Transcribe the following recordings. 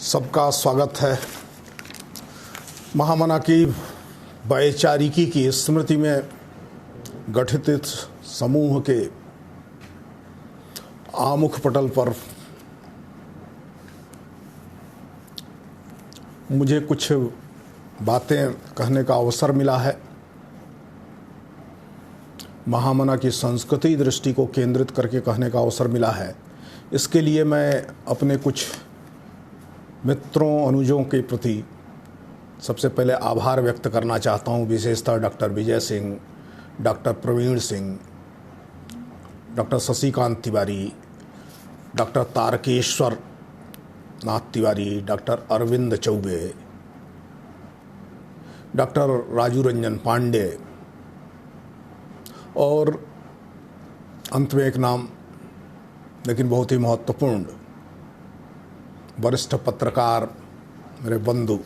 सबका स्वागत है। महामना की वैचारिकी की स्मृति में गठित इस समूह के आमुख पटल पर मुझे कुछ बातें कहने का अवसर मिला है। महामना की संस्कृति दृष्टि को केंद्रित करके कहने का अवसर मिला है। इसके लिए मैं अपने कुछ मित्रों अनुजों के प्रति सबसे पहले आभार व्यक्त करना चाहता हूँ, विशेषतः doctor Vijay Singh, doctor Praveen Singh, doctor Shashikant Tiwari, doctor Tarkeshwar Nath Tiwari, doctor Arvind Choubey, doctor Raju Ranjan Pandey और अंत में एक नाम लेकिन बहुत ही महत्वपूर्ण, वरिष्ठ पत्रकार मेरे बंधु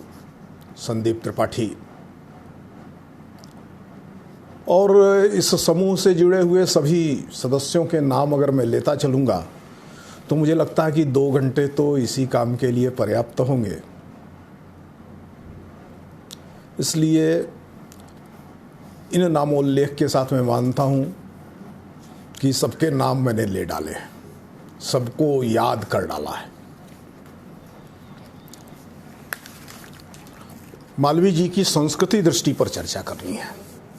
संदीप त्रिपाठी। और इस समूह से जुड़े हुए सभी सदस्यों के नाम अगर मैं लेता चलूँगा तो मुझे लगता है कि 2 घंटे तो इसी काम के लिए पर्याप्त होंगे। इसलिए इन नामोल्लेख के साथ मैं मानता हूँ कि सबके नाम मैंने ले डाले हैं, सबको याद कर डाला है। मालवीय जी की संस्कृति दृष्टि पर चर्चा करनी है।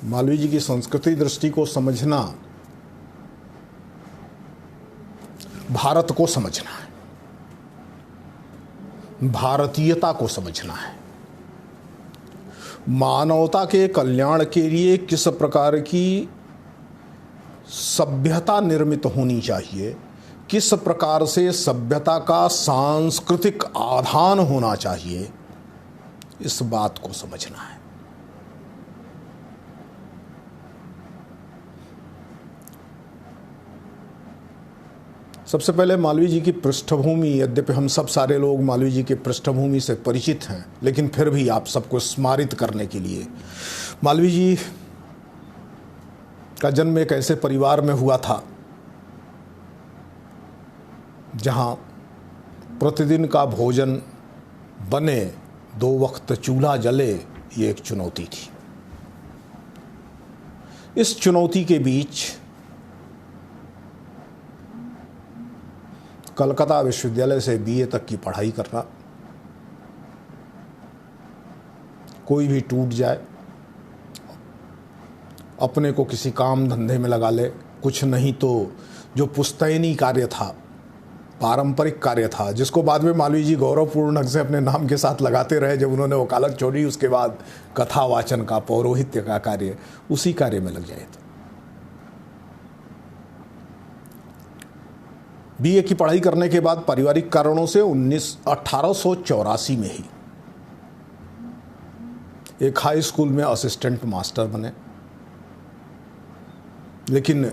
मालवीय जी की संस्कृति दृष्टि को समझना भारत को समझना है, भारतीयता को समझना है, मानवता के कल्याण के लिए किस प्रकार की सभ्यता निर्मित होनी चाहिए, किस प्रकार से सभ्यता का सांस्कृतिक आधान होना चाहिए, इस बात को समझना है। सबसे पहले मालवीय जी की पृष्ठभूमि, यद्यपि हम सब सारे लोग मालवीय जी के पृष्ठभूमि से परिचित हैं, लेकिन फिर भी आप सबको स्मारित करने के लिए, मालवीय जी का जन्म एक ऐसे परिवार में हुआ था जहां प्रतिदिन का भोजन बने, 2 वक्त चूल्हा जले, ये एक चुनौती थी। इस चुनौती के बीच कलकत्ता विश्वविद्यालय से बीए तक की पढ़ाई करना, कोई भी टूट जाए अपने को किसी काम धंधे में लगा ले, कुछ नहीं तो जो पुश्तैनी कार्य था, पारंपरिक कार्य था, जिसको बाद में मालवीय जी गौरवपूर्ण ढंग से अपने नाम के साथ लगाते रहे जब उन्होंने वकालत छोड़ी, उसके बाद कथा वाचन का, पौरोहित्य का कार्य, उसी कार्य में लग जाए। बीए की पढ़ाई करने के बाद पारिवारिक कारणों से 1884 में ही एक हाई स्कूल में असिस्टेंट मास्टर बने, लेकिन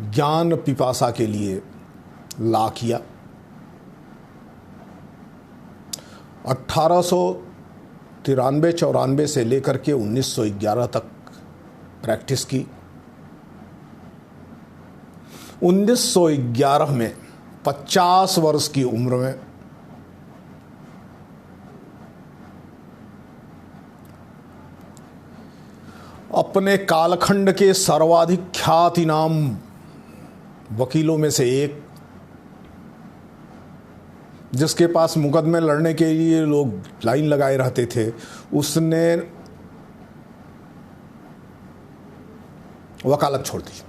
ज्ञान पिपासा के लिए ला किया। 1893-94 से लेकर के 1911 तक प्रैक्टिस की। 1911 में 50 वर्ष की उम्र में अपने कालखंड के सर्वाधिक ख्याति नाम वकीलों में से एक, जिसके पास मुकदमे लड़ने के लिए लोग लाइन लगाए रहते थे, उसने वकालत छोड़ दी।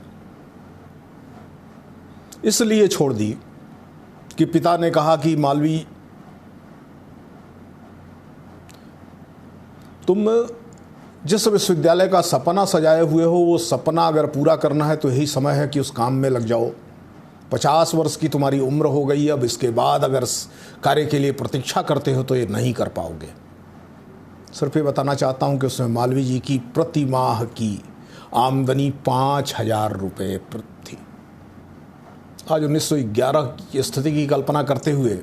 इसलिए छोड़ दी कि पिता ने कहा कि मालवीय, तुम जिस विश्वविद्यालय का सपना सजाए हुए हो, वो सपना अगर पूरा करना है तो यही समय है कि उस काम में लग जाओ। 50 वर्ष की तुम्हारी उम्र हो गई, अब इसके बाद अगर कार्य के लिए प्रतीक्षा करते हो तो ये नहीं कर पाओगे। सिर्फ ये बताना चाहता हूँ कि उसमें मालवीय जी की प्रति माह की आमदनी 5000 रुपये थी। आज 1911 की स्थिति की कल्पना करते हुए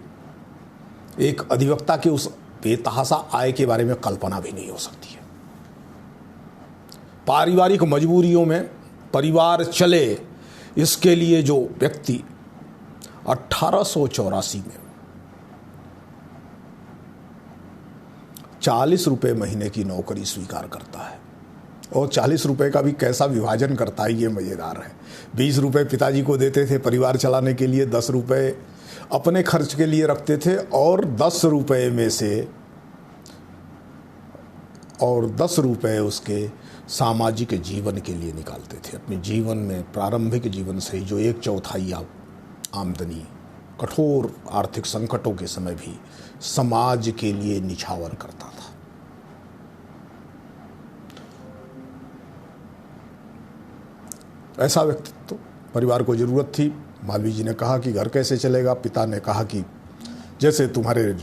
एक अधिवक्ता के उस बेतहाशा आय के बारे में कल्पना भी नहीं हो सकती है। पारिवारिक मजबूरियों में परिवार चले, इसके लिए जो व्यक्ति 1884 में 40 रुपये महीने की नौकरी स्वीकार करता है, और 40 रुपये का भी कैसा विभाजन करता है ये मज़ेदार है। 20 रुपये पिताजी को देते थे परिवार चलाने के लिए, 10 रुपये अपने खर्च के लिए रखते थे, और 10 रुपये में से 10 रुपये उसके सामाजिक जीवन के लिए निकालते थे। अपने जीवन में प्रारंभिक जीवन से ही जो 1/4 आमदनी कठोर आर्थिक संकटों के समय भी समाज के लिए निछावर करता था। ऐसा व्यक्तित्व परिवार को ज़रूरत थी। मालवीय जी ने कहा कि घर कैसे चलेगा। पिता ने कहा कि जैसे तुम्हारे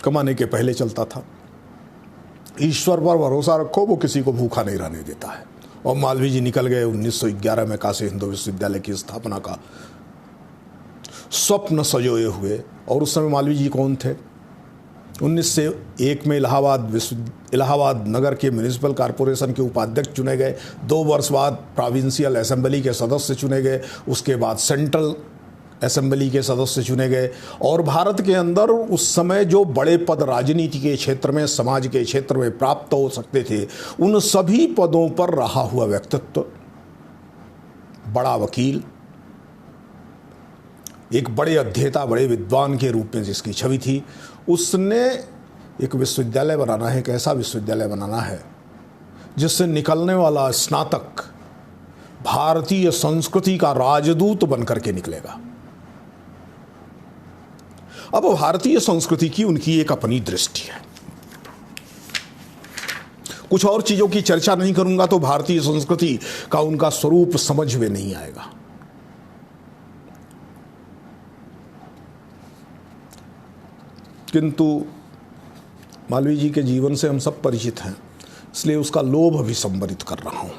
कमाने के पहले चलता था, ईश्वर पर भरोसा रखो, वो किसी को भूखा नहीं रहने देता है। और मालवीय जी निकल गए। 1911 में काशी हिंदू विश्वविद्यालय की स्थापना का स्वप्न सजोए हुए। और उस समय मालवीय जी कौन थे? 1901 में इलाहाबाद नगर के म्यूनिसिपल कॉरपोरेशन के उपाध्यक्ष चुने गए। 2 वर्ष बाद प्रोविंशियल असेंबली के सदस्य चुने गए। उसके बाद सेंट्रल असेंबली के सदस्य चुने गए। और भारत के अंदर उस समय जो बड़े पद राजनीति के क्षेत्र में, समाज के क्षेत्र में प्राप्त हो सकते थे, उन सभी पदों पर रहा हुआ व्यक्तित्व, बड़ा वकील, एक बड़े अध्येता, बड़े विद्वान के रूप में जिसकी छवि थी, उसने एक विश्वविद्यालय बनाना है, एक ऐसा विश्वविद्यालय बनाना है जिससे निकलने वाला स्नातक भारतीय संस्कृति का राजदूत बनकर के निकलेगा। अब भारतीय संस्कृति की उनकी एक अपनी दृष्टि है। कुछ और चीजों की चर्चा नहीं करूंगा तो भारतीय संस्कृति का उनका स्वरूप समझ में नहीं आएगा। किंतु मालवीय जी के जीवन से हम सब परिचित हैं, इसलिए उसका लोभ भी संवरित कर रहा हूं।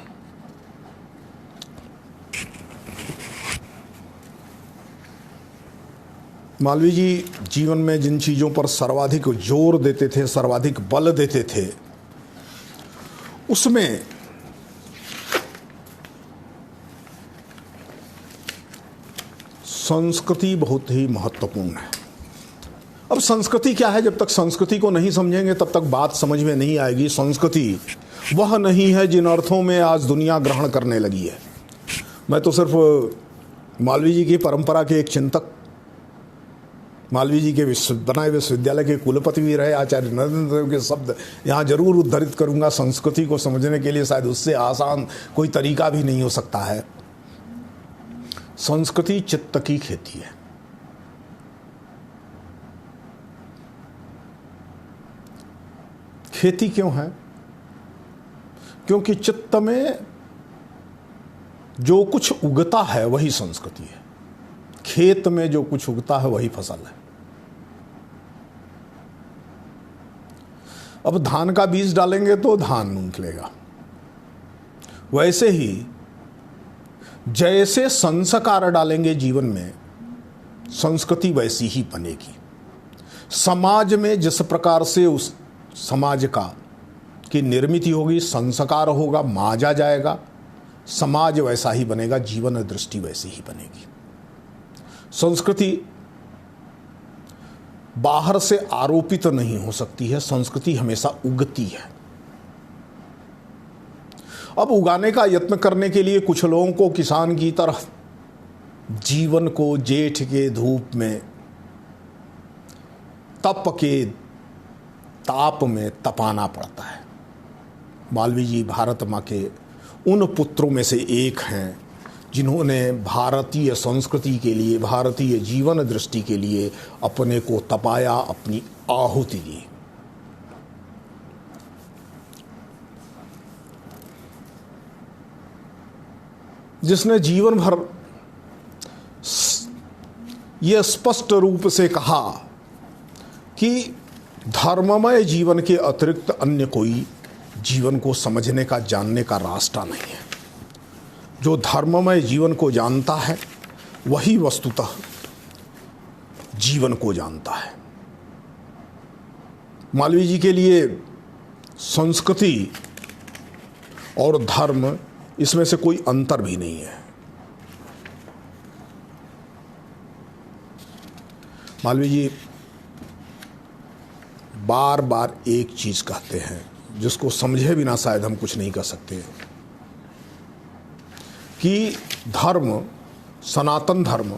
मालवीय जी जीवन में जिन चीज़ों पर सर्वाधिक जोर देते थे, सर्वाधिक बल देते थे, उसमें संस्कृति बहुत ही महत्वपूर्ण है। अब संस्कृति क्या है? जब तक संस्कृति को नहीं समझेंगे तब तक बात समझ में नहीं आएगी। संस्कृति वह नहीं है जिन अर्थों में आज दुनिया ग्रहण करने लगी है। मैं तो सिर्फ मालवीय जी की परंपरा के एक चिंतक, मालवीय जी के बनाए विश्वविद्यालय के कुलपति भी रहे आचार्य नरेंद्र देव के शब्द यहाँ जरूर उद्धृत करूँगा। संस्कृति को समझने के लिए शायद उससे आसान कोई तरीका भी नहीं हो सकता है। संस्कृति चित्त की खेती है। खेती क्यों है? क्योंकि चित्त में जो कुछ उगता है वही संस्कृति है। खेत में जो कुछ उगता है वही फसल है। अब धान का बीज डालेंगे तो धान निकलेगा। वैसे ही जैसे संस्कार डालेंगे जीवन में, संस्कृति वैसी ही बनेगी। समाज में जिस प्रकार से उस समाज की निर्मित होगी, संस्कार होगा, माजा जाएगा, समाज वैसा ही बनेगा, जीवन दृष्टि वैसी ही बनेगी। संस्कृति बाहर से आरोपित नहीं हो सकती है, संस्कृति हमेशा उगती है। अब उगाने का यत्न करने के लिए कुछ लोगों को किसान की तरह जीवन को जेठ के धूप में, तप के ताप में तपाना पड़ता है। मालवीय जी भारत माँ के उन पुत्रों में से एक हैं जिन्होंने भारतीय संस्कृति के लिए, भारतीय जीवन दृष्टि के लिए अपने को तपाया, अपनी आहुति दी। जिसने जीवन भर यह स्पष्ट रूप से कहा कि धर्ममय जीवन के अतिरिक्त अन्य कोई जीवन को समझने का, जानने का रास्ता नहीं है। जो धर्ममय जीवन को जानता है वही वस्तुतः जीवन को जानता है। मालवीय जी के लिए संस्कृति और धर्म, इसमें से कोई अंतर भी नहीं है। मालवीय जी बार बार एक चीज कहते हैं जिसको समझे बिना शायद हम कुछ नहीं कर सकते, कि धर्म, सनातन धर्म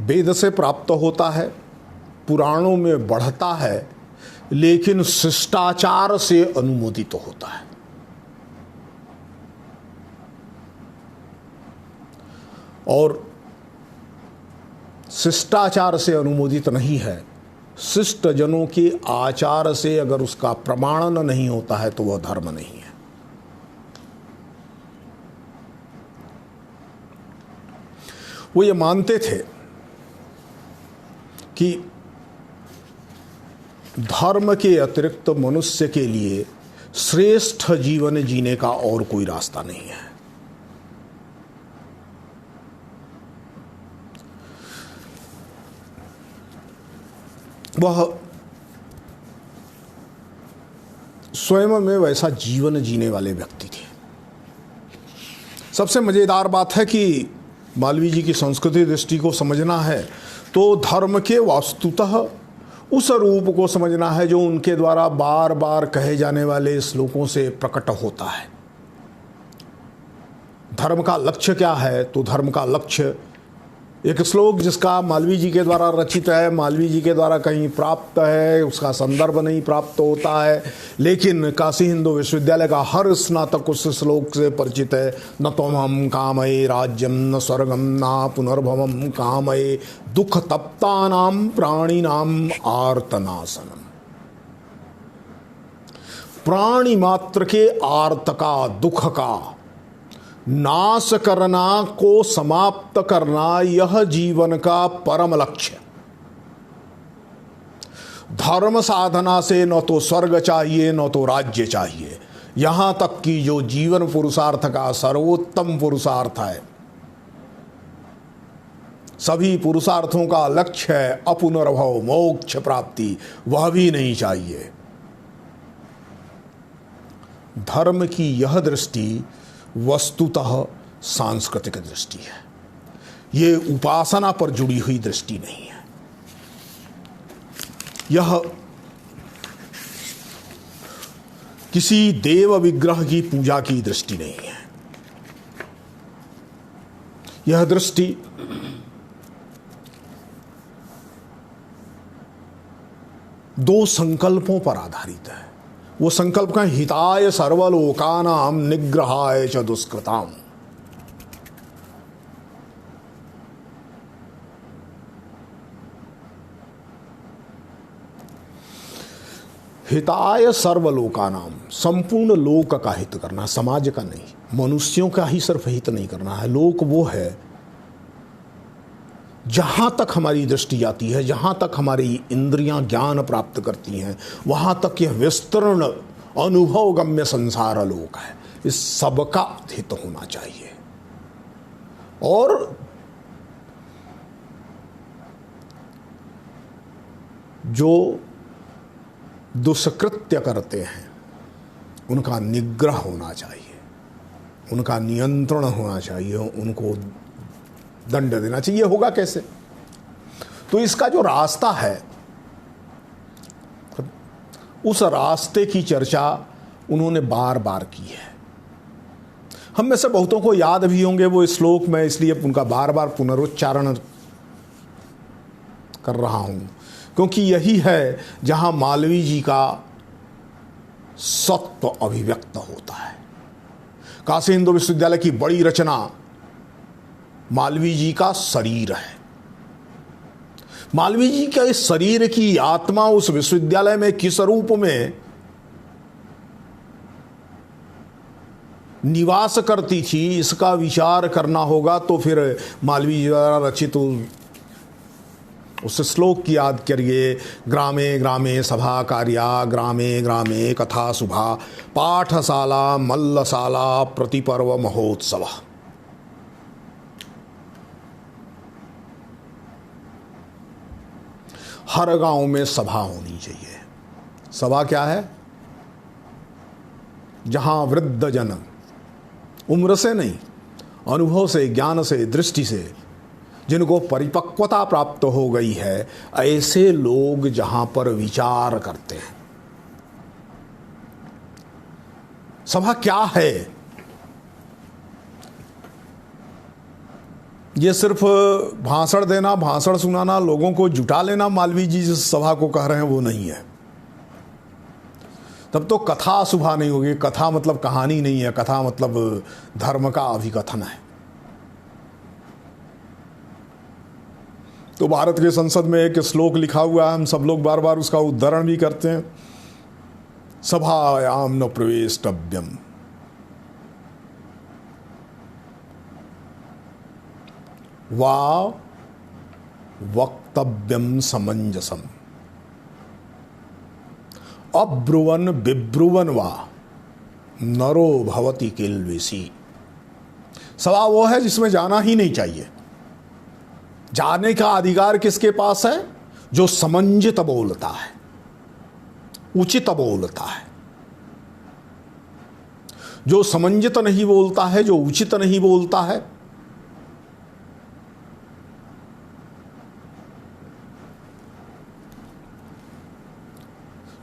वेद से प्राप्त होता है, पुराणों में बढ़ता है, लेकिन शिष्टाचार से अनुमोदित होता है। और शिष्टाचार से अनुमोदित नहीं है, शिष्ट जनों के आचार से अगर उसका प्रमाणन नहीं होता है तो वह धर्म नहीं है। वो ये मानते थे कि धर्म के अतिरिक्त मनुष्य के लिए श्रेष्ठ जीवन जीने का और कोई रास्ता नहीं है। वह स्वयं में वैसा जीवन जीने वाले व्यक्ति थे। सबसे मजेदार बात है कि मालवीय जी की संस्कृति दृष्टि को समझना है तो धर्म के वास्तुतः उस रूप को समझना है जो उनके द्वारा बार बार कहे जाने वाले श्लोकों से प्रकट होता है। धर्म का लक्ष्य क्या है? तो धर्म का लक्ष्य एक श्लोक जिसका मालवीय जी के द्वारा रचित है, मालवीय जी के द्वारा कहीं प्राप्त है, उसका संदर्भ नहीं प्राप्त होता है, लेकिन काशी हिंदू विश्वविद्यालय का हर स्नातक उस श्लोक से परिचित है। न त्वमहं कामये राज्यम न स्वर्गम न पुनर्भवम कामये दुख तप्तानां प्राणिनां आर्तनाशनम। प्राणी मात्र के आर्त का, दुख का नाश करना को समाप्त करना, यह जीवन का परम लक्ष्य। धर्म साधना से न तो स्वर्ग चाहिए न तो राज्य चाहिए, यहां तक कि जो जीवन पुरुषार्थ का सर्वोत्तम पुरुषार्थ है, सभी पुरुषार्थों का लक्ष्य है अपुनर्भव मोक्ष प्राप्ति, वह भी नहीं चाहिए। धर्म की यह दृष्टि वस्तुतः सांस्कृतिक दृष्टि है, ये उपासना पर जुड़ी हुई दृष्टि नहीं है। यह किसी देव विग्रह की पूजा की दृष्टि नहीं है। यह दृष्टि दो संकल्पों पर आधारित है। वो संकल्प का हिताय सर्वलोकानां निग्रहाय च दुष्कृताम। हिताय सर्वलोकानां, संपूर्ण लोक का हित करना, समाज का नहीं, मनुष्यों का ही सिर्फ हित नहीं करना है। लोक वो है जहां तक हमारी दृष्टि जाती है, जहां तक हमारी इंद्रियां ज्ञान प्राप्त करती हैं, वहां तक यह विस्तृण अनुभव गम्य संसार लोक है। इस सबका हित होना चाहिए। और जो दुष्कृत्य करते हैं उनका निग्रह होना चाहिए, उनका नियंत्रण होना चाहिए, उनको दंड देना चाहिए। होगा कैसे? तो इसका जो रास्ता है, उस रास्ते की चर्चा उन्होंने बार बार की है। हम में से बहुतों को याद भी होंगे वो श्लोक, मैं इसलिए उनका बार बार पुनरुच्चारण कर रहा हूं क्योंकि यही है जहां मालवीय जी का सत्व अभिव्यक्त होता है। काशी हिंदू विश्वविद्यालय की बड़ी रचना मालवीय जी का शरीर है। मालवीय जी के इस शरीर की आत्मा उस विश्वविद्यालय में किस रूप में निवास करती थी, इसका विचार करना होगा। तो फिर मालवीय जी द्वारा रचित उस श्लोक की याद करिए। ग्रामे ग्रामे सभा कार्या, ग्रामे ग्रामे कथा शुभा, पाठशाला मल्लशाला प्रतिपर्व महोत्सव। हर गांव में सभा होनी चाहिए। सभा क्या है? जहां वृद्ध जन, उम्र से नहीं, अनुभव से, ज्ञान से, दृष्टि से जिनको परिपक्वता प्राप्त हो गई है, ऐसे लोग जहां पर विचार करते हैं। सभा क्या है? ये सिर्फ भाषण देना, भाषण सुनाना, लोगों को जुटा लेना, मालवीय जी जिस सभा को कह रहे हैं वो नहीं है। तब तो कथा शुभा नहीं होगी। कथा मतलब कहानी नहीं है, कथा मतलब धर्म का अभिकथन है। तो भारत के संसद में एक श्लोक लिखा हुआ है, हम सब लोग बार बार उसका उद्धरण भी करते हैं। सभायाम न प्रवेष्टव्यम वा वक्तव्यम समंजसम अब्रुवन बिब्रुवन वा नरो भवति किल्विषि। सभा वो है जिसमें जाना ही नहीं चाहिए। जाने का अधिकार किसके पास है? जो समंजित बोलता है, उचित बोलता है। जो समंजित नहीं बोलता है, जो उचित नहीं बोलता है,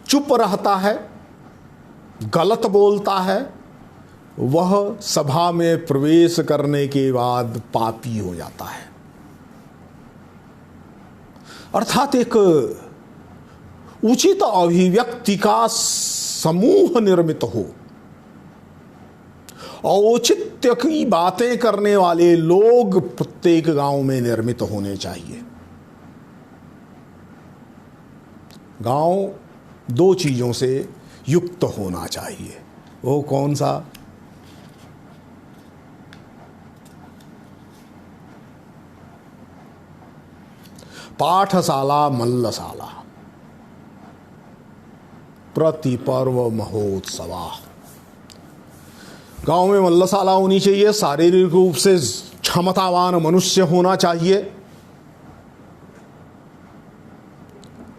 चुप रहता है, गलत बोलता है, वह सभा में प्रवेश करने के बाद पापी हो जाता है। अर्थात एक उचित अभिव्यक्ति का समूह निर्मित हो, औचित्य की बातें करने वाले लोग प्रत्येक गांव में निर्मित होने चाहिए। गांव दो चीजों से युक्त होना चाहिए। वो कौन सा? पाठशाला, मल्लशाला, प्रतिपर्व महोत्सवा। गांव में मल्लशाला होनी चाहिए, शारीरिक रूप से क्षमतावान मनुष्य होना चाहिए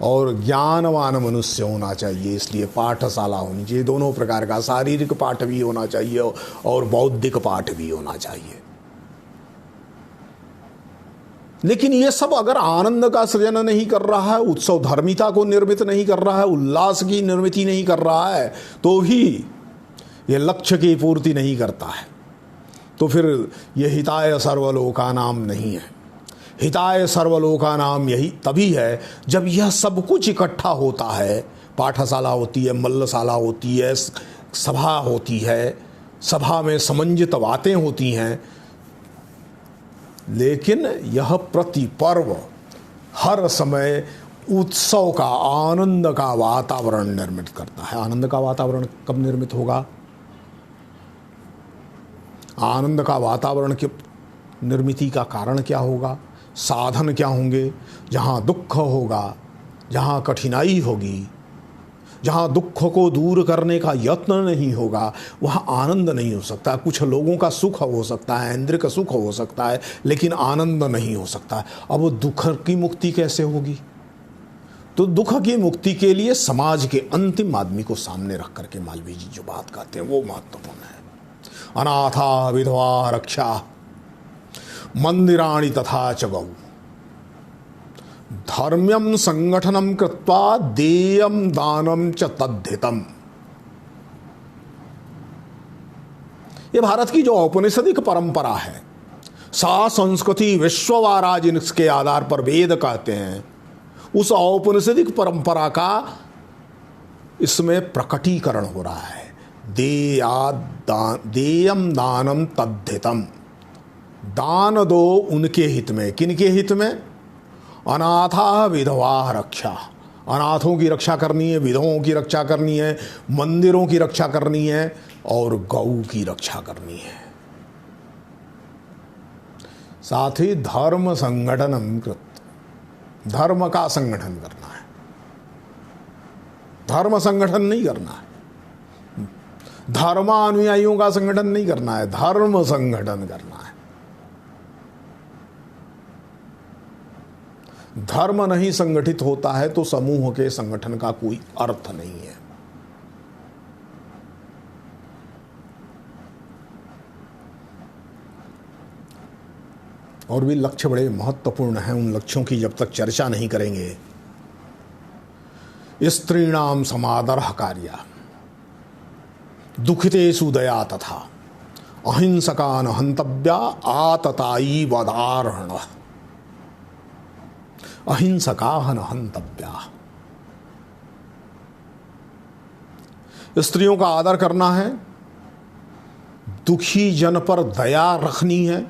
और ज्ञानवान मनुष्य होना चाहिए। इसलिए पाठशाला होनी चाहिए। दोनों प्रकार का, शारीरिक पाठ भी होना चाहिए और बौद्धिक पाठ भी होना चाहिए। लेकिन ये सब अगर आनंद का सृजन नहीं कर रहा है, उत्सव धर्मिता को निर्मित नहीं कर रहा है, उल्लास की निर्मित नहीं कर रहा है, तो भी ये लक्ष्य की पूर्ति नहीं करता है, तो फिर ये हिताय सर्वलोकानाम नहीं है। हिताय सर्वलोकानाम यही तभी है जब यह सब कुछ इकट्ठा होता है। पाठशाला होती है, मल्लशाला होती है, सभा होती है, सभा में समंजित बातें होती हैं, लेकिन यह प्रति पर्व हर समय उत्सव का, आनंद का वातावरण निर्मित करता है। आनंद का वातावरण कब निर्मित होगा? आनंद का वातावरण की निर्मिति का कारण क्या होगा? साधन क्या होंगे? जहाँ दुख होगा, जहाँ कठिनाई होगी, जहाँ दुख को दूर करने का यत्न नहीं होगा, वहाँ आनंद नहीं हो सकता। कुछ लोगों का सुख हो सकता है, इंद्रिय का सुख हो सकता है, लेकिन आनंद नहीं हो सकता। अब दुख की मुक्ति कैसे होगी? तो दुख की मुक्ति के लिए समाज के अंतिम आदमी को सामने रख करके मालवीय जी जो बात कहते हैं वो महत्वपूर्ण है। अनाथा विधवा रक्षा मंदिराणि तथा च गौ धर्म्यम संगठनम कृत्वा देयम दानम च तद्धितम। ये भारत की जो औपनिषदिक परंपरा है, सा संस्कृति विश्ववारा जिसके आधार पर वेद कहते हैं, उस औपनिषदिक परंपरा का इसमें प्रकटीकरण हो रहा है। देयम दानम तद्धितम। दान दो उनके हित में। किनके हित में? अनाथा विधवा रक्षा। अनाथों की रक्षा करनी है, विधवाओं की रक्षा करनी है, मंदिरों की रक्षा करनी है और गौ की रक्षा करनी है। साथ ही धर्म संगठनम कृत, धर्म का संगठन करना है, धर्म संगठन नहीं करना है, धर्मानुयायियों का संगठन नहीं करना है, धर्म संगठन करना है। धर्म नहीं संगठित होता है तो समूह के संगठन का कोई अर्थ नहीं है। और भी लक्ष्य बड़े महत्वपूर्ण हैं। उन लक्ष्यों की जब तक चर्चा नहीं करेंगे, स्त्रीणाम समादरः कार्या दुखितेषु दया तथा अहिंसकान् हन्तव्या आततायी वदार्हणः। अहिंसकाः न हन्तव्या। स्त्रियों का आदर करना है, दुखी जन पर दया रखनी है,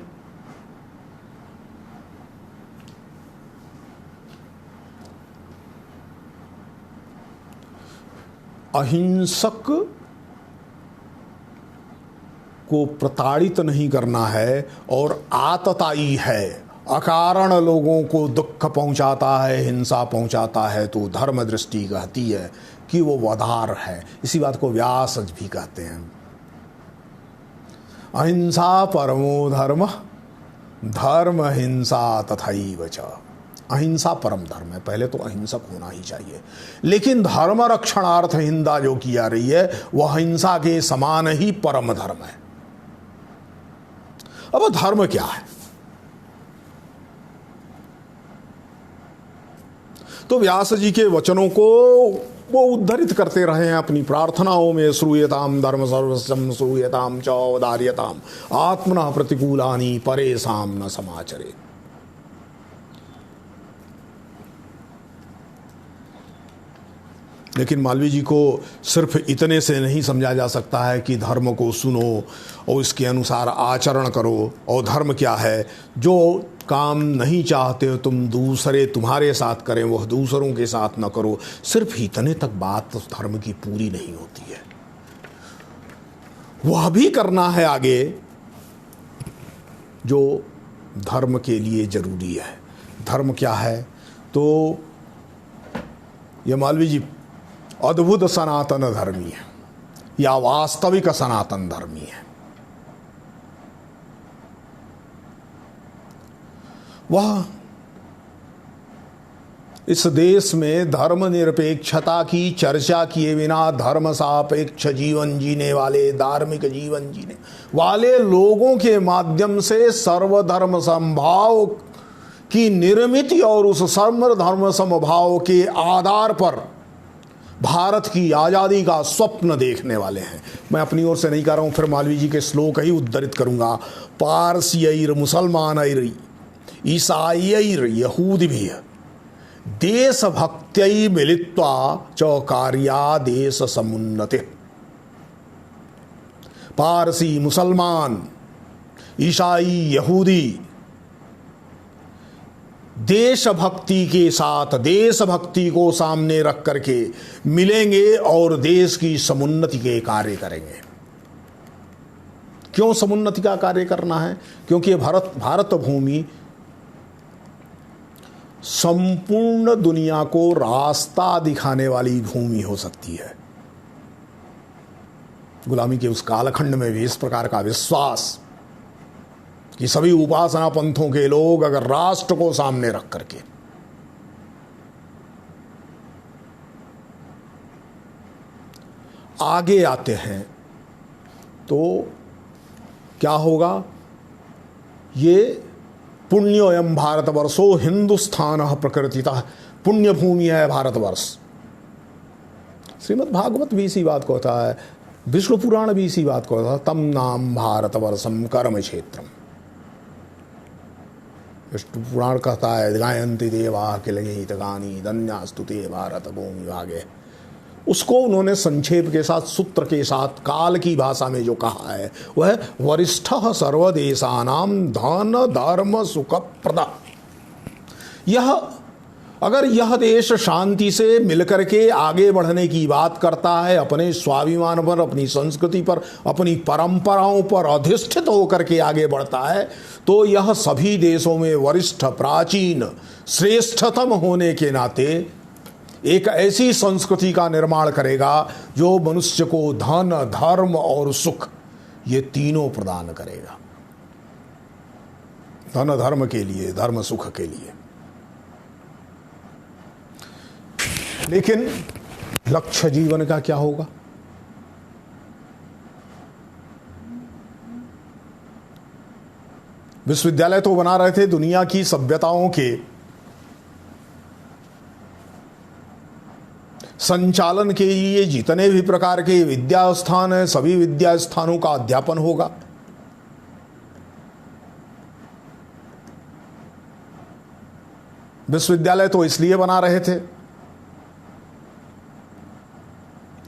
अहिंसक को प्रताड़ित नहीं करना है, और आतताई है, अकारण लोगों को दुख पहुंचाता है, हिंसा पहुंचाता है, तो धर्म दृष्टि कहती है कि वो वधार है। इसी बात को व्यास भी कहते हैं। अहिंसा परमो धर्म, धर्म हिंसा तथैव च। अहिंसा परम धर्म है, पहले तो अहिंसक होना ही चाहिए, लेकिन धर्म रक्षणार्थ हिंसा जो की जा रही है वह हिंसा के समान ही परम धर्म है। अब धर्म क्या है? तो व्यास जी के वचनों को वो उद्धरित करते रहे हैं अपनी प्रार्थनाओं में। श्रूयताम धर्म सर्वस्वम श्रूयताम च औदार्यताम आत्मनः प्रतिकूलानि परेषां न समाचरे। लेकिन मालवीय जी को सिर्फ इतने से नहीं समझा जा सकता है कि धर्म को सुनो और इसके अनुसार आचरण करो। और धर्म क्या है? जो काम नहीं चाहते हो तुम दूसरे तुम्हारे साथ करें, वह दूसरों के साथ न करो। सिर्फ इतने तक बात धर्म की पूरी नहीं होती है, वह भी करना है आगे जो धर्म के लिए जरूरी है। धर्म क्या है? तो ये मालवीय जी अद्भुत सनातन धर्मी है या वास्तविक सनातन धर्मी है। वह इस देश में धर्म निरपेक्षता की चर्चा किए बिना धर्म सापेक्ष जीवन जीने वाले, धार्मिक जीवन जीने वाले लोगों के माध्यम से सर्वधर्म समभाव की निर्मित और उस सर्वधर्म समभाव के आधार पर भारत की आज़ादी का स्वप्न देखने वाले हैं। मैं अपनी ओर से नहीं कह रहा हूँ, फिर मालवीय जी के श्लोक ही उद्धृत करूँगा। पारसियैर मुसलमानैर ईसाइयैर यहूदिभिः देशभक्त्यै मिलित्वा च कार्या देश समुन्नतिः। पारसी, मुसलमान, ईसाई, यहूदी देशभक्ति के साथ, देशभक्ति को सामने रख करके मिलेंगे और देश की समुन्नति के कार्य करेंगे। क्यों समुन्नति का कार्य करना है? क्योंकि भारत भूमि संपूर्ण दुनिया को रास्ता दिखाने वाली भूमि हो सकती है। गुलामी के उस कालखंड में भी इस प्रकार का विश्वास कि सभी उपासना पंथों के लोग अगर राष्ट्र को सामने रख करके आगे आते हैं तो क्या होगा? ये पुण्योयम भारतवर्षो हिंदुस्थान प्रकृतितः, पुण्य भूमि है भारतवर्ष। श्रीमद् भागवत भी इसी बात को होता है, विष्णु पुराण भी इसी बात को होता है। तम नाम भारतवर्षम कर्म क्षेत्रम। विष्णु पुराण कहता है गायन्ति देवा किल गीतगानी धन्यास्तु ते भारत भूमि भागे। उसको उन्होंने संक्षेप के साथ, सूत्र के साथ, काल की भाषा में जो कहा है वह वरिष्ठः सर्वदेशानां धन धर्म सुख प्रदा। यह अगर यह देश शांति से मिलकर के आगे बढ़ने की बात करता है, अपने स्वाभिमान पर, अपनी संस्कृति पर, अपनी परंपराओं पर अधिष्ठित होकर के आगे बढ़ता है, तो यह सभी देशों में वरिष्ठ, प्राचीन, श्रेष्ठतम होने के नाते एक ऐसी संस्कृति का निर्माण करेगा जो मनुष्य को धन, धर्म और सुख ये तीनों प्रदान करेगा। धन धर्म के लिए, धर्म सुख के लिए। लेकिन लक्ष्य जीवन का क्या होगा? विश्वविद्यालय तो बना रहे थे दुनिया की सभ्यताओं के संचालन के लिए जितने भी प्रकार के विद्या स्थान हैं, सभी विद्या स्थानों का अध्यापन होगा। विश्वविद्यालय तो इसलिए बना रहे थे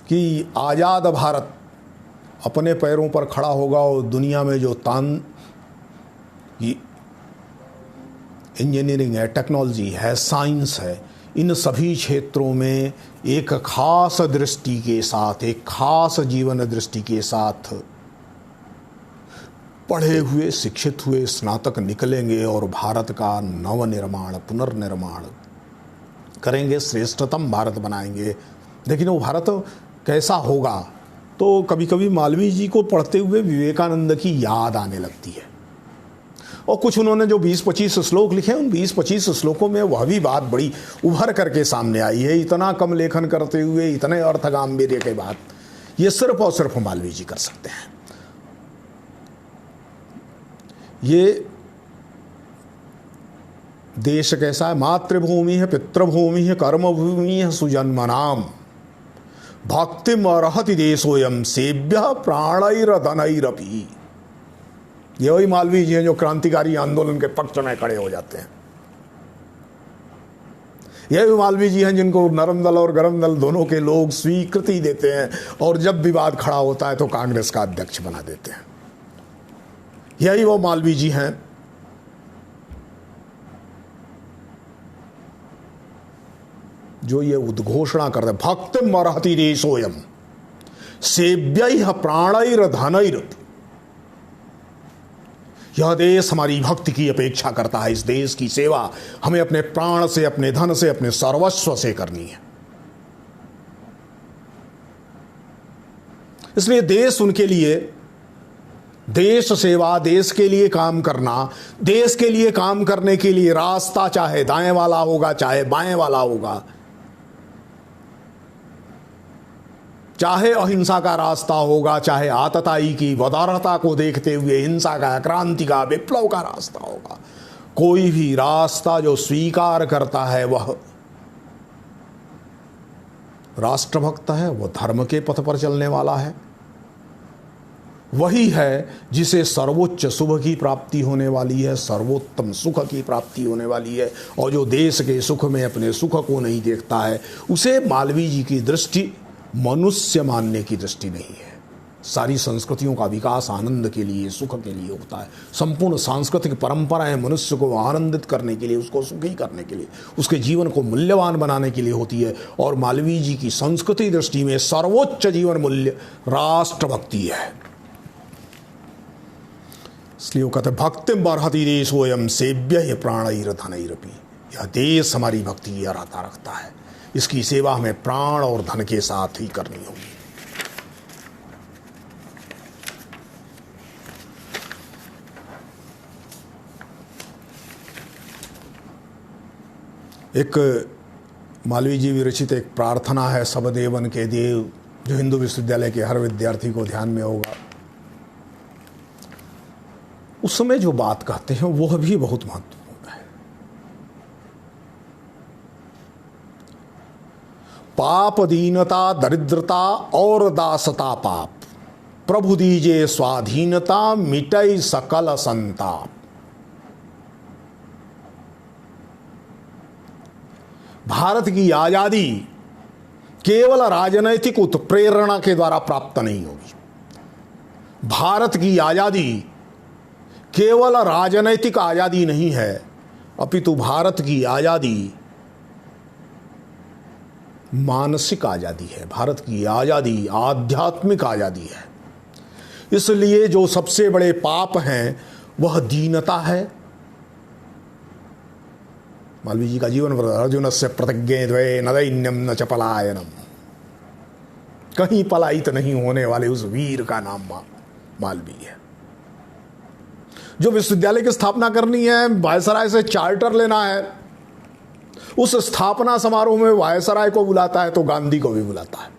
कि आज़ाद भारत अपने पैरों पर खड़ा होगा और दुनिया में जो इंजीनियरिंग है, टेक्नोलॉजी है, साइंस है, इन सभी क्षेत्रों में एक खास दृष्टि के साथ, एक खास जीवन दृष्टि के साथ पढ़े हुए, शिक्षित हुए स्नातक निकलेंगे और भारत का नवनिर्माण, पुनर्निर्माण करेंगे, श्रेष्ठतम भारत बनाएंगे। लेकिन वो भारत कैसा होगा, तो कभी कभी मालवीय जी को पढ़ते हुए विवेकानंद की याद आने लगती है। और कुछ उन्होंने जो 20-25 श्लोक लिखे, उन 20-25 श्लोकों में वह भी बात बड़ी उभर करके सामने आई है। इतना कम लेखन करते हुए इतने अर्थ गांभीर्य के बात ये सिर्फ और सिर्फ मालवीय जी कर सकते हैं। ये देश कैसा है? मातृभूमि है, पितृभूमि है, कर्मभूमि है, सुजन्मनाम भक्तिम अर्हति देशोयम सेभ्य प्राणैरधनैरपि। ये वही मालवीय जी हैं जो क्रांतिकारी आंदोलन के पक्ष में खड़े हो जाते हैं। यह भी मालवीय जी हैं जिनको नरम दल और गरम दल दोनों के लोग स्वीकृति देते हैं और जब विवाद खड़ा होता है तो कांग्रेस का अध्यक्ष बना देते हैं। यही वो मालवीय जी हैं जो ये उद्घोषणा करते, भक्तिम अर्हति देशोयम सेव्यैः प्राणैर्धनैरपि। यह देश हमारी भक्ति की अपेक्षा करता है। इस देश की सेवा हमें अपने प्राण से, अपने धन से, अपने सर्वस्व से करनी है। इसलिए देश उनके लिए, देश सेवा, देश के लिए काम करना, देश के लिए काम करने के लिए रास्ता चाहे दाएं वाला होगा चाहे बाएं वाला होगा, चाहे अहिंसा का रास्ता होगा चाहे आतताई की वदारता को देखते हुए हिंसा का, क्रांति का, विप्लव का रास्ता होगा, कोई भी रास्ता जो स्वीकार करता है वह राष्ट्रभक्त है, वह धर्म के पथ पर चलने वाला है। वही है जिसे सर्वोच्च शुभ की प्राप्ति होने वाली है, सर्वोत्तम सुख की प्राप्ति होने वाली है। और जो देश के सुख में अपने सुख को नहीं देखता है उसे मालवीय जी की दृष्टि मनुष्य मानने की दृष्टि नहीं है। सारी संस्कृतियों का विकास आनंद के लिए, सुख के लिए होता है। संपूर्ण सांस्कृतिक परंपराएं मनुष्य को आनंदित करने के लिए, उसको सुखी करने के लिए, उसके जीवन को मूल्यवान बनाने के लिए होती है। और मालवीय जी की संस्कृति दृष्टि में सर्वोच्च जीवन मूल्य राष्ट्रभक्ति है। इसलिए वो कहते भक्तिम अर्हति देशोयम सेव्यैः प्राणैर्धनैरपि। यह देश हमारी भक्ति की अर्हता रखता है, इसकी सेवा हमें प्राण और धन के साथ ही करनी होगी। एक मालवीय जी विरचित एक प्रार्थना है, सब देवन के देव, जो हिंदू विश्वविद्यालय के हर विद्यार्थी को ध्यान में होगा। उस समय जो बात कहते हैं वह भी बहुत महत्वपूर्ण है। पाप दीनता दरिद्रता और दासता पाप, प्रभु दीजे स्वाधीनता मिटै सकल संताप। भारत की आजादी केवल राजनैतिक उत्प्रेरणा के द्वारा प्राप्त नहीं होगी। भारत की आजादी केवल राजनैतिक आजादी नहीं है, अपितु भारत की आजादी मानसिक आजादी है। भारत की आजादी आध्यात्मिक आजादी है। इसलिए जो सबसे बड़े पाप हैं वह दीनता है। मालवीय जी का जीवन अर्जुन से प्रतिज्ञे द्वे न दैन्यम न च पलायनम। कहीं पलायित नहीं होने वाले उस वीर का नाम मालवीय है। जो विश्वविद्यालय की स्थापना करनी है, वायसराय से चार्टर लेना है, उस स्थापना समारोह में वायसराय को बुलाता है तो गांधी को भी बुलाता है।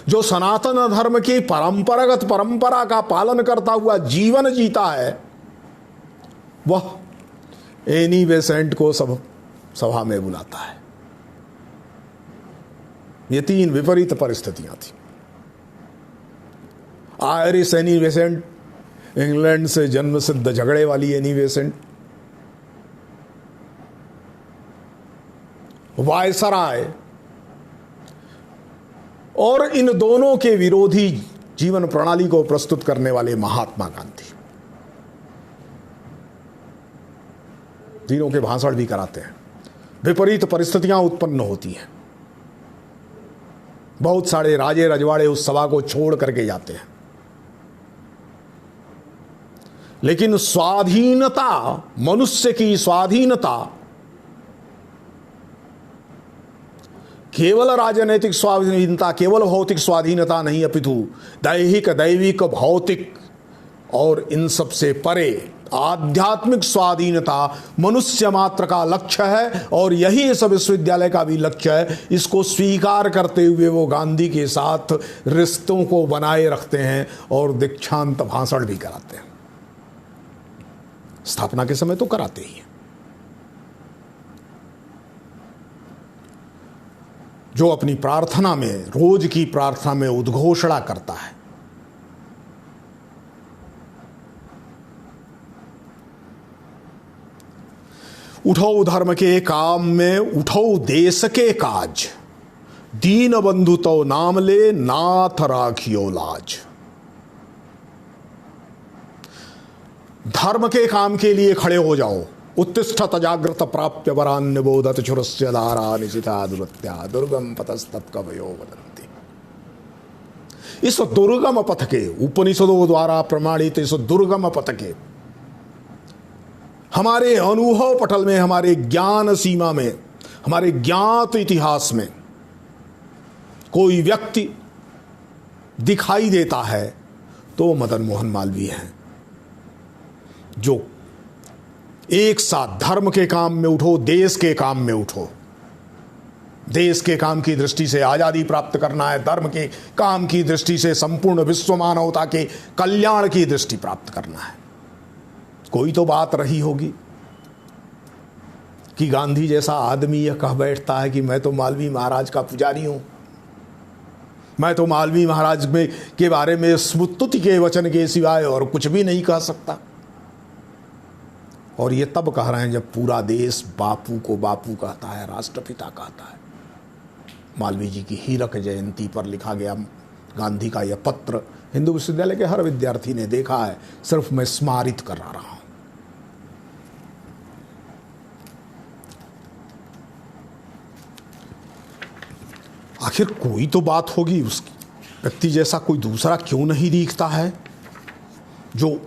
जो सनातन धर्म की परंपरागत परंपरा का पालन करता हुआ जीवन जीता है, वह एनी बेसेंट को सभा में बुलाता है। ये 3 विपरीत परिस्थितियां थी। आयरिश एनी बेसेंट, इंग्लैंड से जन्म सिद्ध झगड़े वाली एनी बेसेंट, वायसराय, और इन दोनों के विरोधी जीवन प्रणाली को प्रस्तुत करने वाले महात्मा गांधी। तीनों के भाषण भी कराते हैं। विपरीत परिस्थितियां उत्पन्न होती हैं। बहुत सारे राजे रजवाड़े उस सभा को छोड़ करके जाते हैं, लेकिन स्वाधीनता, मनुष्य की स्वाधीनता केवल राजनैतिक स्वाधीनता, केवल भौतिक स्वाधीनता नहीं, अपितु दैहिक, दैविक, भौतिक और इन सब से परे आध्यात्मिक स्वाधीनता मनुष्य मात्र का लक्ष्य है, और यही इस विश्वविद्यालय का भी लक्ष्य है। इसको स्वीकार करते हुए वो गांधी के साथ रिश्तों को बनाए रखते हैं और दीक्षांत भाषण भी कराते हैं। स्थापना के समय तो कराते ही हैं। जो अपनी प्रार्थना में, रोज की प्रार्थना में उद्घोषणा करता है, उठो धर्म के काम में, उठो देश के काज, दीन बंधु तो नाम ले, नाथ राखियो लाज। धर्म के काम के लिए खड़े हो जाओ। उत्तिष्ठत जागृत प्राप्य वरान्य बोधत चुरस्य धारा निशिता दुरत्या दुर्गम पतस्तत्कवयो वदन्ति। इस दुर्गम पथ के, उपनिषदों द्वारा प्रमाणित इस दुर्गम पथ के, हमारे अनुभव पटल में, हमारे ज्ञान सीमा में, हमारे ज्ञात इतिहास में कोई व्यक्ति दिखाई देता है तो मदन मोहन मालवीय हैं, जो एक साथ धर्म के काम में उठो, देश के काम में उठो। देश के काम की दृष्टि से आजादी प्राप्त करना है, धर्म के काम की दृष्टि से संपूर्ण विश्व मानवता के कल्याण की दृष्टि प्राप्त करना है। कोई तो बात रही होगी कि गांधी जैसा आदमी यह कह बैठता है कि मैं तो मालवीय महाराज का पुजारी हूं, मैं तो मालवीय महाराज में के बारे में स्तुति के वचन के सिवाय और कुछ भी नहीं कह सकता। और ये तब कह रहे हैं जब पूरा देश बापू को बापू कहता है, राष्ट्रपिता कहता है। मालवीय जी की हीरक जयंती पर लिखा गया गांधी का यह पत्र हिंदू विश्वविद्यालय के हर विद्यार्थी ने देखा है, सिर्फ मैं स्मारित करा रहा हूं। आखिर कोई तो बात होगी, उस व्यक्ति जैसा कोई दूसरा क्यों नहीं दिखता है जो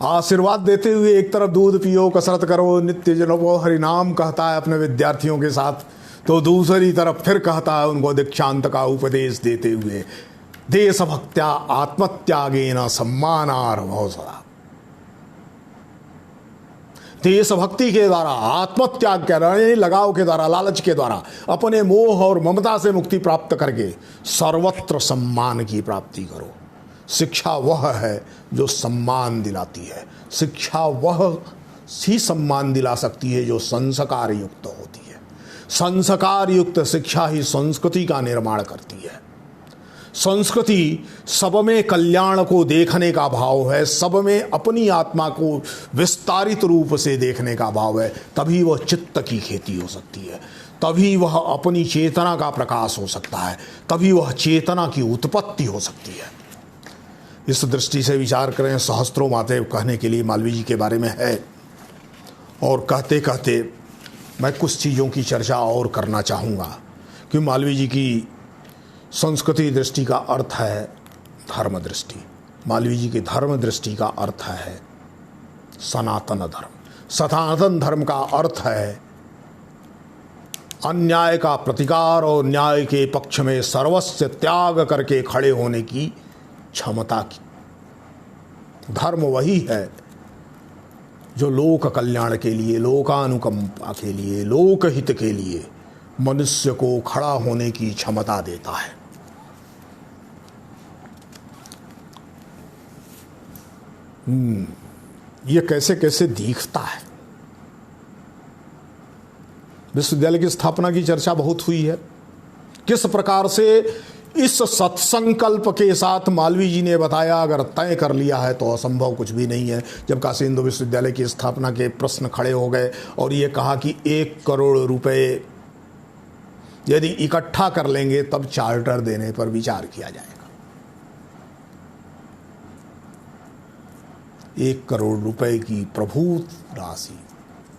आशीर्वाद देते हुए एक तरफ दूध पियो, कसरत करो, नित्य जनो हरिनाम कहता है अपने विद्यार्थियों के साथ, तो दूसरी तरफ फिर कहता है उनको दीक्षांत का उपदेश देते हुए, देशभक्त्या आत्मत्यागेन सम्मानार्भव सदा। देशभक्ति के द्वारा, आत्मत्याग के द्वारा, लगाव के द्वारा, लालच के द्वारा अपने मोह और ममता से मुक्ति प्राप्त करके सर्वत्र सम्मान की प्राप्ति करो। शिक्षा वह है जो सम्मान दिलाती है। शिक्षा वह ही सम्मान दिला सकती है जो संस्कार युक्त होती है। संस्कार युक्त शिक्षा ही संस्कृति का निर्माण करती है। संस्कृति सब में कल्याण को देखने का भाव है, सब में अपनी आत्मा को विस्तारित रूप से देखने का भाव है। तभी वह चित्त की खेती हो सकती है, तभी वह अपनी चेतना का प्रकाश हो सकता है, तभी वह चेतना की उत्पत्ति हो सकती है। इस दृष्टि से विचार करें। सहस्त्रों बातें कहने के लिए मालवीय जी के बारे में है, और कहते कहते मैं कुछ चीज़ों की चर्चा और करना चाहूँगा कि मालवीय जी की संस्कृति दृष्टि का अर्थ है धर्म दृष्टि। मालवीय जी की धर्म दृष्टि का अर्थ है सनातन धर्म। सनातन धर्म का अर्थ है अन्याय का प्रतिकार और न्याय के पक्ष में सर्वस्व त्याग करके खड़े होने की क्षमता की। धर्म वही है जो लोक कल्याण के लिए, लोकानुकंपा के लिए, लोकहित के लिए मनुष्य को खड़ा होने की क्षमता देता है। ये कैसे कैसे दिखता है। विश्वविद्यालय की स्थापना की चर्चा बहुत हुई है। किस प्रकार से इस सत्संकल्प के साथ मालवीय जी ने बताया, अगर तय कर लिया है तो असंभव कुछ भी नहीं है। जब काशी हिंदू विश्वविद्यालय की स्थापना के प्रश्न खड़े हो गए और ये कहा कि 1 करोड़ रुपए यदि इकट्ठा कर लेंगे तब चार्टर देने पर विचार किया जाएगा। 1 करोड़ रुपए की प्रभूत राशि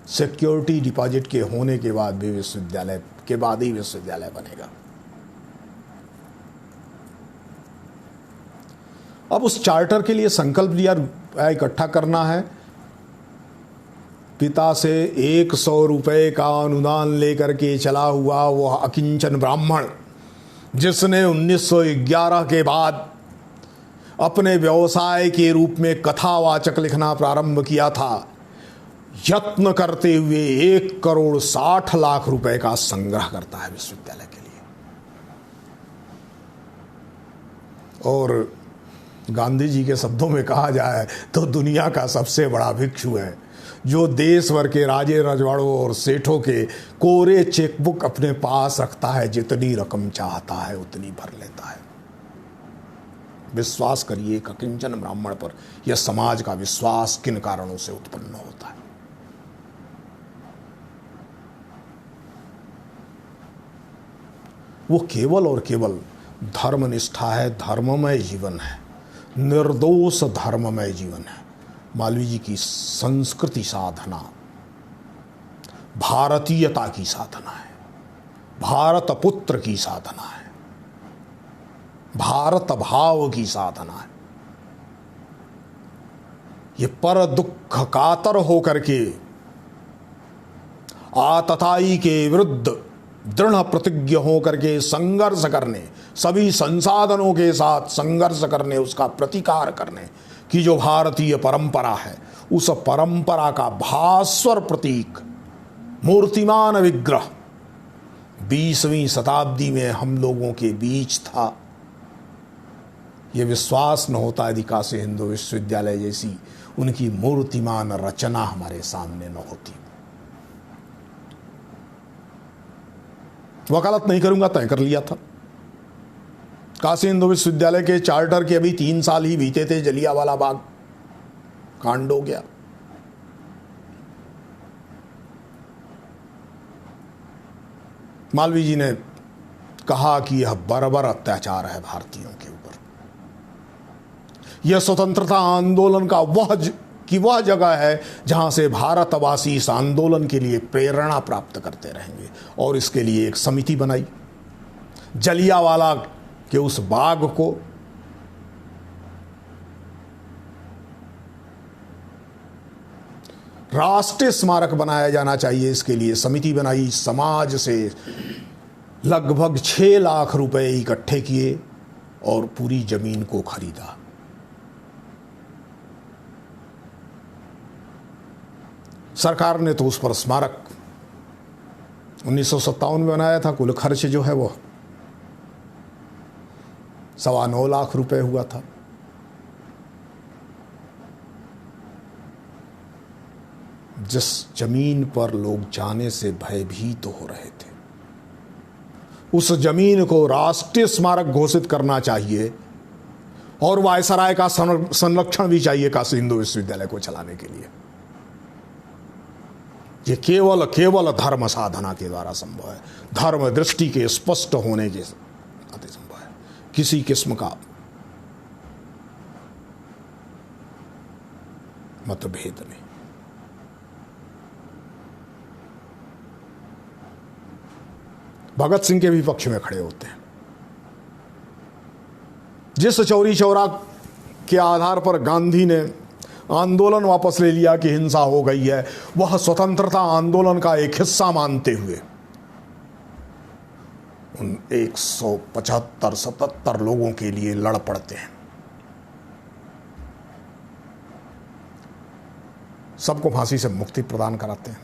सिक्योरिटी डिपॉजिट के होने के बाद भी विश्वविद्यालय के बाद ही विश्वविद्यालय बनेगा। अब उस चार्टर के लिए संकल्प लिया, इकट्ठा करना है। पिता से 100 रुपए का अनुदान लेकर के चला हुआ वह अकिंचन ब्राह्मण, जिसने 1911 के बाद अपने व्यवसाय के रूप में कथावाचक लिखना प्रारंभ किया था, यत्न करते हुए 1 करोड़ 60 लाख रुपए का संग्रह करता है विश्वविद्यालय के लिए। और गांधी जी के शब्दों में कहा जाए तो दुनिया का सबसे बड़ा भिक्षु है, जो देश भर के राजे रजवाड़ों और सेठों के कोरे चेकबुक अपने पास रखता है, जितनी रकम चाहता है उतनी भर लेता है। विश्वास करिए एक अकिंचन ब्राह्मण पर यह समाज का विश्वास किन कारणों से उत्पन्न होता है। वो केवल और केवल धर्मनिष्ठा है, धर्ममय जीवन है, निर्दोष धर्ममय जीवन है। मालवीय जी की संस्कृति साधना भारतीयता की साधना है, भारत पुत्र की साधना है, भारत भाव की साधना है। ये पर दुख कातर होकर के आतताई के विरुद्ध दृढ़ प्रतिज्ञ होकर के संघर्ष करने, सभी संसाधनों के साथ संघर्ष करने, उसका प्रतिकार करने की जो भारतीय परंपरा है, उस परंपरा का भास्वर प्रतीक मूर्तिमान विग्रह 20वीं शताब्दी में हम लोगों के बीच था। ये विश्वास न होता यदि काशी हिंदू विश्वविद्यालय जैसी उनकी मूर्तिमान रचना हमारे सामने न होती। वकालत नहीं करूंगा तय कर लिया था। काशी हिंदू विश्वविद्यालय के चार्टर के अभी 3 साल ही बीते थे, जलियांवाला बाग कांड हो गया। मालवीय जी ने कहा कि यह बर्बर अत्याचार है भारतीयों के ऊपर। यह स्वतंत्रता आंदोलन का वह जगह है जहां से भारतवासी इस आंदोलन के लिए प्रेरणा प्राप्त करते रहेंगे। और इसके लिए एक समिति बनाई, जलियांवाला के उस बाग को राष्ट्रीय स्मारक बनाया जाना चाहिए। इसके लिए समिति बनाई, समाज से लगभग 6 लाख रुपए इकट्ठे किए और पूरी जमीन को खरीदा। सरकार ने तो उस पर स्मारक 1957 में बनाया था। कुल खर्च जो है वो 9.25 लाख रुपए हुआ था। जिस जमीन पर लोग जाने से भयभीत हो रहे थे, उस जमीन को राष्ट्रीय स्मारक घोषित करना चाहिए और वायसराय का संरक्षण भी चाहिए काशी हिंदू विश्वविद्यालय को चलाने के लिए। ये केवल धर्म साधना के द्वारा संभव है, धर्म दृष्टि के स्पष्ट होने के नाते संभव है। किसी किस्म का मतभेद नहीं। भगत सिंह के भी पक्ष में खड़े होते हैं। जिस चौरी चौरा के आधार पर गांधी ने आंदोलन वापस ले लिया कि हिंसा हो गई है, वह स्वतंत्रता आंदोलन का एक हिस्सा मानते हुए उन 175-77 लोगों के लिए लड़ पड़ते हैं। सबको फांसी से मुक्ति प्रदान कराते हैं।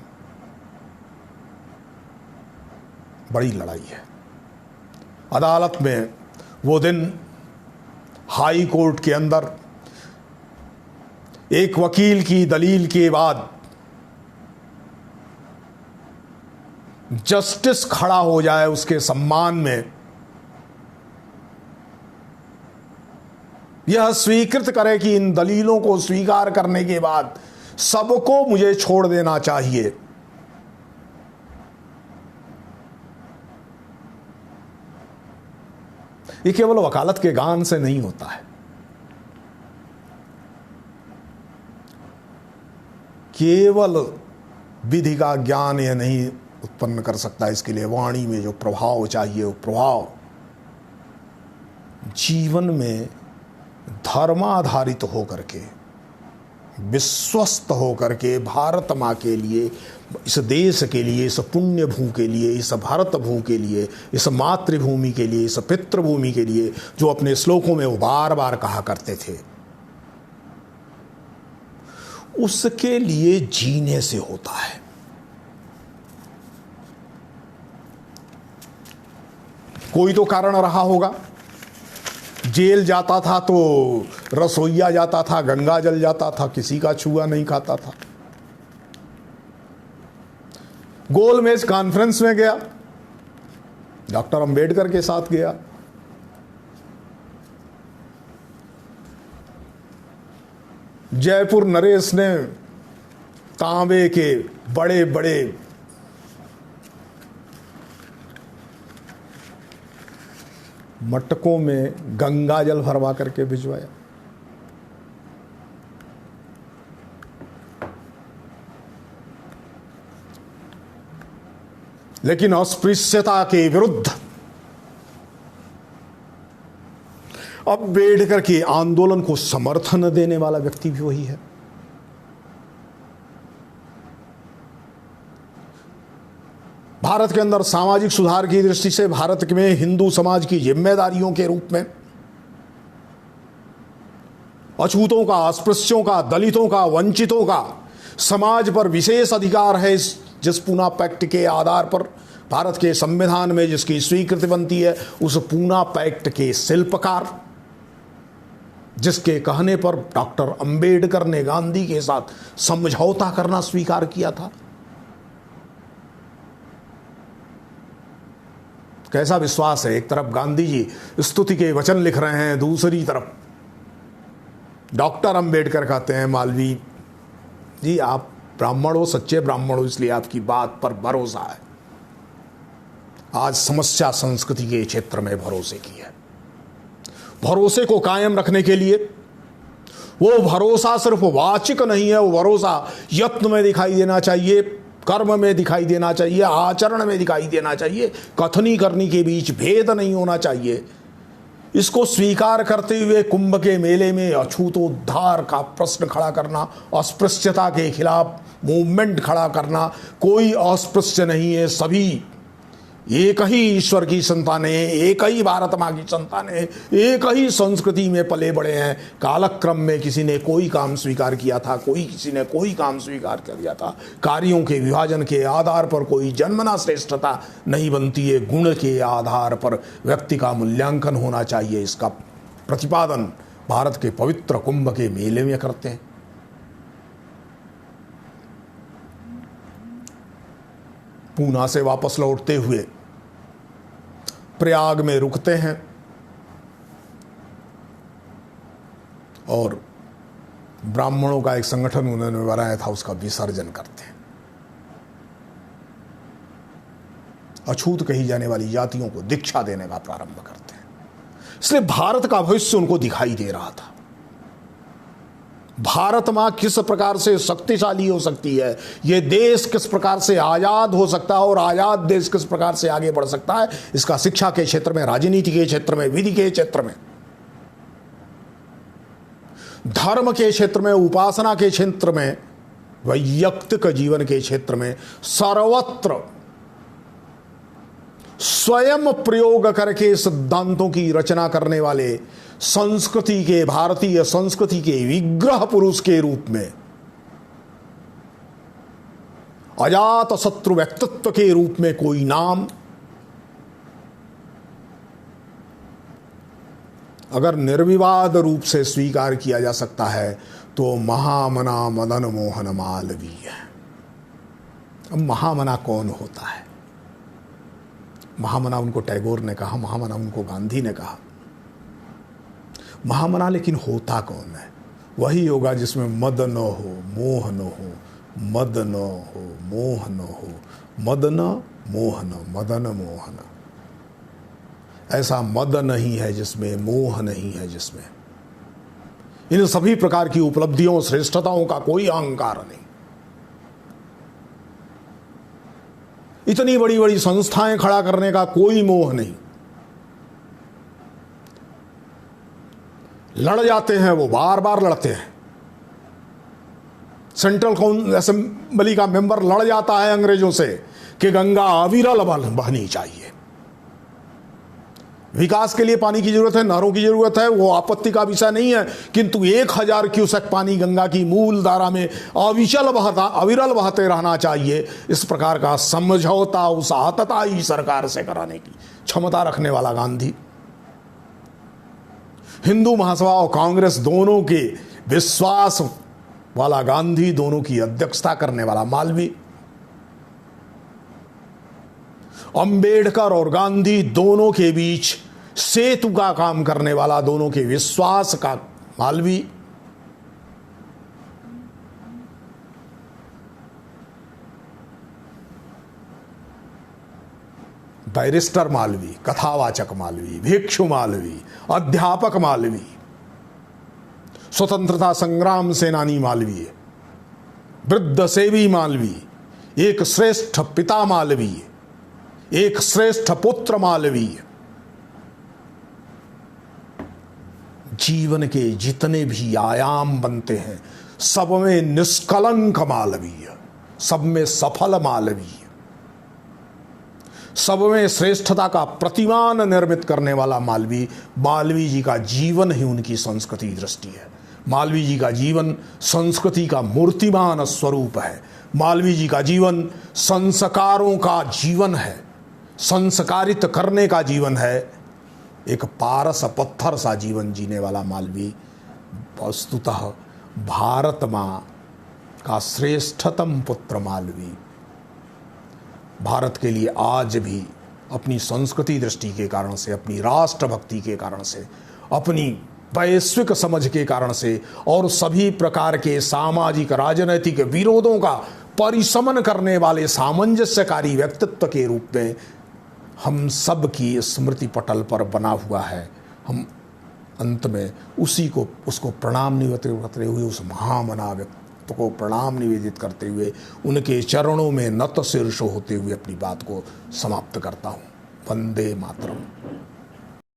बड़ी लड़ाई है। अदालत में वो दिन हाई कोर्ट के अंदर एक वकील की दलील के बाद जस्टिस खड़ा हो जाए उसके सम्मान में, यह स्वीकृत करे कि इन दलीलों को स्वीकार करने के बाद सबको मुझे छोड़ देना चाहिए, ये केवल वकालत के गान से नहीं होता है। केवल विधि का ज्ञान यह नहीं उत्पन्न कर सकता, इसके लिए वाणी में जो प्रभाव चाहिए वो प्रभाव जीवन में धर्माधारित होकर के, विश्वस्त होकर के भारत माँ के लिए, इस देश के लिए, इस पुण्य भू के लिए, इस भारत भू के लिए, इस मातृभूमि के लिए, इस पितृभूमि के लिए, जो अपने श्लोकों में वो बार बार कहा करते थे, उसके लिए जीने से होता है। कोई तो कारण रहा होगा। जेल जाता था तो रसोईया जाता था, गंगा जल जाता था, किसी का छुआ नहीं खाता था। गोलमेज कॉन्फ्रेंस में गया, डॉक्टर अंबेडकर के साथ गया। जयपुर नरेश ने तांबे के बड़े बड़े मटकों में गंगा जल भरवा करके भिजवाया। लेकिन अस्पृश्यता के विरुद्ध अम्बेडकर के आंदोलन को समर्थन देने वाला व्यक्ति भी वही है। भारत के अंदर सामाजिक सुधार की दृष्टि से भारत में हिंदू समाज की जिम्मेदारियों के रूप में अछूतों का, अस्पृश्यों का, दलितों का, वंचितों का समाज पर विशेष अधिकार है, जिस पूना पैक्ट के आधार पर भारत के संविधान में जिसकी स्वीकृति बनती है, उस पूना पैक्ट के शिल्पकार, जिसके कहने पर डॉक्टर अंबेडकर ने गांधी के साथ समझौता करना स्वीकार किया था। कैसा विश्वास है। एक तरफ गांधी जी स्तुति के वचन लिख रहे हैं, दूसरी तरफ डॉक्टर अंबेडकर कहते हैं, मालवीय जी आप ब्राह्मण हो, सच्चे ब्राह्मण हो, इसलिए आपकी बात पर भरोसा है। आज समस्या संस्कृति के क्षेत्र में भरोसे की है। भरोसे को कायम रखने के लिए वो भरोसा सिर्फ वाचिक नहीं है, वो भरोसा यत्न में दिखाई देना चाहिए, कर्म में दिखाई देना चाहिए, आचरण में दिखाई देना चाहिए, कथनी करनी के बीच भेद नहीं होना चाहिए। इसको स्वीकार करते हुए कुंभ के मेले में अछूतोद्धार का प्रश्न खड़ा करना, अस्पृश्यता के खिलाफ मूवमेंट खड़ा करना, कोई अस्पृश्य नहीं है, सभी एक ही ईश्वर की संतानें, एक ही भारत माँ की संतानें, एक ही संस्कृति में पले बड़े हैं। कालक्रम में किसी ने कोई काम स्वीकार किया था, किसी ने कोई काम स्वीकार कर दिया था। कार्यों के विभाजन के आधार पर कोई जन्मना श्रेष्ठता नहीं बनती है, गुण के आधार पर व्यक्ति का मूल्यांकन होना चाहिए। इसका प्रतिपादन भारत के पवित्र कुंभ के मेले में करते हैं। पूना से वापस लौटते हुए प्रयाग में रुकते हैं और ब्राह्मणों का एक संगठन उन्होंने बनाया था, उसका विसर्जन करते हैं। अछूत कही जाने वाली जातियों को दीक्षा देने का प्रारंभ करते हैं। इसलिए भारत का भविष्य उनको दिखाई दे रहा था। भारत मां किस प्रकार से शक्तिशाली हो सकती है, यह देश किस प्रकार से आजाद हो सकता है और आजाद देश किस प्रकार से आगे बढ़ सकता है, इसका शिक्षा के क्षेत्र में, राजनीति के क्षेत्र में, विधि के क्षेत्र में, धर्म के क्षेत्र में, उपासना के क्षेत्र में, वैयक्तिक जीवन के क्षेत्र में, सर्वत्र स्वयं प्रयोग करके सिद्धांतों की रचना करने वाले संस्कृति के, भारतीय संस्कृति के विग्रह पुरुष के रूप में, अजात शत्रु व्यक्तित्व के रूप में कोई नाम अगर निर्विवाद रूप से स्वीकार किया जा सकता है तो महामना मदन मोहन मालवीय। अब महामना कौन होता है? महामना उनको टैगोर ने कहा, महामना उनको गांधी ने कहा। महामना लेकिन होता कौन है? वही होगा जिसमें मद न हो, मोह न हो, मद न हो, मोह न हो, मदन मोहन, मदन मोहन। ऐसा मद नहीं है जिसमें, मोह नहीं है जिसमें, इन सभी प्रकार की उपलब्धियों, श्रेष्ठताओं का कोई अहंकार नहीं। इतनी बड़ी बड़ी संस्थाएं खड़ा करने का कोई मोह नहीं। लड़ जाते हैं वो, बार बार लड़ते हैं। सेंट्रल असेंबली का मेंबर लड़ जाता है अंग्रेजों से कि गंगा अविरल बहनी चाहिए, विकास के लिए पानी की जरूरत है, नहरों की जरूरत है, वो आपत्ति का विषय नहीं है, किंतु 1000 क्यूसेक पानी गंगा की मूल धारा में अविरल बहते रहना चाहिए। इस प्रकार का समझौता उस आतताई सरकार से कराने की क्षमता रखने वाला गांधी, हिंदू महासभा और कांग्रेस दोनों के विश्वास वाला गांधी, दोनों की अध्यक्षता करने वाला मालवीय, अंबेडकर और गांधी दोनों के बीच सेतु का काम करने वाला, दोनों के विश्वास का मालवीय, बैरिस्टर मालवीय, कथावाचक मालवीय, भिक्षु मालवीय, अध्यापक मालवीय, स्वतंत्रता संग्राम सेनानी मालवीय, वृद्ध सेवी मालवीय, एक श्रेष्ठ पिता मालवीय, एक श्रेष्ठ पुत्र मालवीय। जीवन के जितने भी आयाम बनते हैं सब में निष्कलंक मालवीय, सब में सफल मालवीय, सब में श्रेष्ठता का प्रतिमान निर्मित करने वाला मालवीय। मालवीय जी का जीवन ही उनकी संस्कृति दृष्टि है। मालवीय जी का जीवन संस्कृति का मूर्तिमान स्वरूप है। मालवीय जी का जीवन संस्कारों का जीवन है, संस्कारित करने का जीवन है। एक पारस पत्थर सा जीवन जीने वाला मालवीय वस्तुतः भारत मां का श्रेष्ठतम पुत्र मालवीय। भारत के लिए आज भी अपनी संस्कृति दृष्टि के कारण से, अपनी राष्ट्रभक्ति के कारण से, अपनी वैश्विक समझ के कारण से और सभी प्रकार के सामाजिक राजनैतिक विरोधों का परिशमन करने वाले सामंजस्यकारी व्यक्तित्व के रूप में हम सब की स्मृति पटल पर बना हुआ है। हम अंत में उसको प्रणाम निवेदित करते हुए, उस महामना व्यक्ति को प्रणाम निवेदित करते हुए, उनके चरणों में नत शीर्ष होते हुए अपनी बात को समाप्त करता हूँ। वंदे मातरम।